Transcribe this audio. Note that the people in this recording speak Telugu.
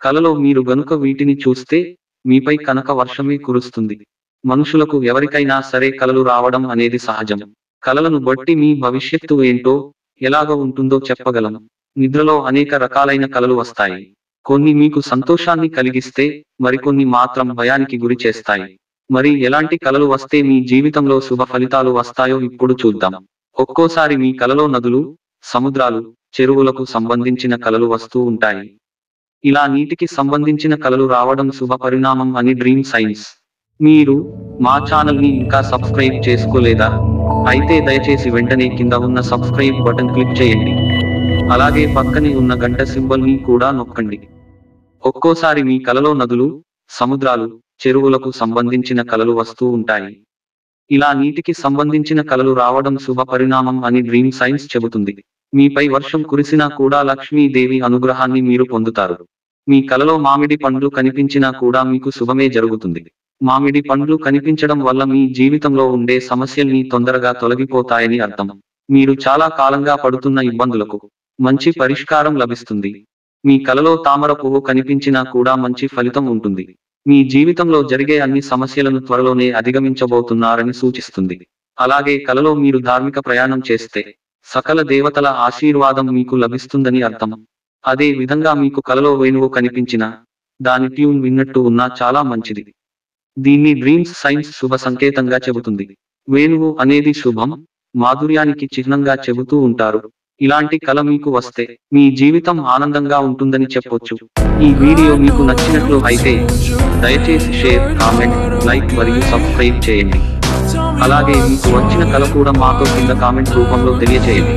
కలలో మీరు గనుక వీటిని చూస్తే మీపై కనక వర్షమే కురుస్తుంది. మనుషులకు ఎవరికైనా సరే కలలు రావడం అనేది సహజం. కలలను బట్టి మీ భవిష్యత్తు ఏంటో, ఎలాగ ఉంటుందో చెప్పగలం. నిద్రలో అనేక రకాలైన కలలు వస్తాయి. కొన్ని మీకు సంతోషాన్ని కలిగిస్తే, మరికొన్ని మాత్రం భయానికి గురి చేస్తాయి. మరి ఎలాంటి కలలు వస్తే మీ జీవితంలో శుభ ఫలితాలు వస్తాయో ఇప్పుడు చూద్దాం. ఒక్కోసారి మీ కలలో నదులు, సముద్రాలు, చెరువులకు సంబంధించిన కలలు వస్తూ ఉంటాయి. ఇలా నీటికి సంబంధించిన కలలు రావడం శుభ పరిణామం అని డ్రీమ్ సైన్స్. మీరు మా ఛానల్ని ఇంకా సబ్స్క్రైబ్ చేసుకోలేదా? అయితే దయచేసి వెంటనే కింద ఉన్న సబ్స్క్రైబ్ బటన్ క్లిక్ చేయండి. అలాగే పక్కనే ఉన్న గంట సింబల్ని కూడా నొక్కండి. ఒక్కోసారి మీ కలలో నదులు, సముద్రాలు, చెరువులకు సంబంధించిన కలలు వస్తూ ఉంటాయి. ఇలా నీటికి సంబంధించిన కలలు రావడం శుభ పరిణామం అని డ్రీమ్ సైన్స్ చెబుతుంది. మీపై వర్షం కురిసినా కూడా లక్ష్మీదేవి అనుగ్రహాన్ని మీరు పొందుతారు. మీ కలలో మామిడి పండ్లు కనిపించినా కూడా మీకు శుభమే జరుగుతుంది. మామిడి పండ్లు కనిపించడం వల్ల మీ జీవితంలో ఉండే సమస్యల్ని తొందరగా తొలగిపోతాయని అర్థం. మీరు చాలా కాలంగా పడుతున్న ఇబ్బందులకు మంచి పరిష్కారం లభిస్తుంది. మీ కలలో తామర పువ్వు కనిపించినా కూడా మంచి ఫలితం ఉంటుంది. మీ జీవితంలో జరిగే అన్ని సమస్యలను త్వరలోనే అధిగమించబోతున్నారని సూచిస్తుంది. అలాగే కలలో మీరు ధార్మిక ప్రయాణం చేస్తే సకల దేవతల ఆశీర్వాదం మీకు లభిస్తుందని అర్థం. అదే విధంగా మీకు కలలో వేణువు కనిపించినా, దాని ట్యూన్ విన్నట్టు ఉన్నా చాలా మంచిది. దీన్ని డ్రీమ్స్ సైన్స్ శుభ సంకేతంగా చెబుతుంది. వేణువు అనేది శుభం, మాధుర్యానికి చిహ్నంగా చెబుతూ ఉంటారు. ఇలాంటి కల మీకు వస్తే మీ జీవితం ఆనందంగా ఉంటుందని చెప్పొచ్చు. ఈ వీడియో మీకు నచ్చినట్లు అయితే దయచేసి షేర్, కామెంట్, లైక్ మరియు సబ్స్క్రైబ్ చేయండి. అలాగే మీకు వచ్చిన కల కూడా మాతో కింద కామెంట్ రూపంలో తెలియచేయండి.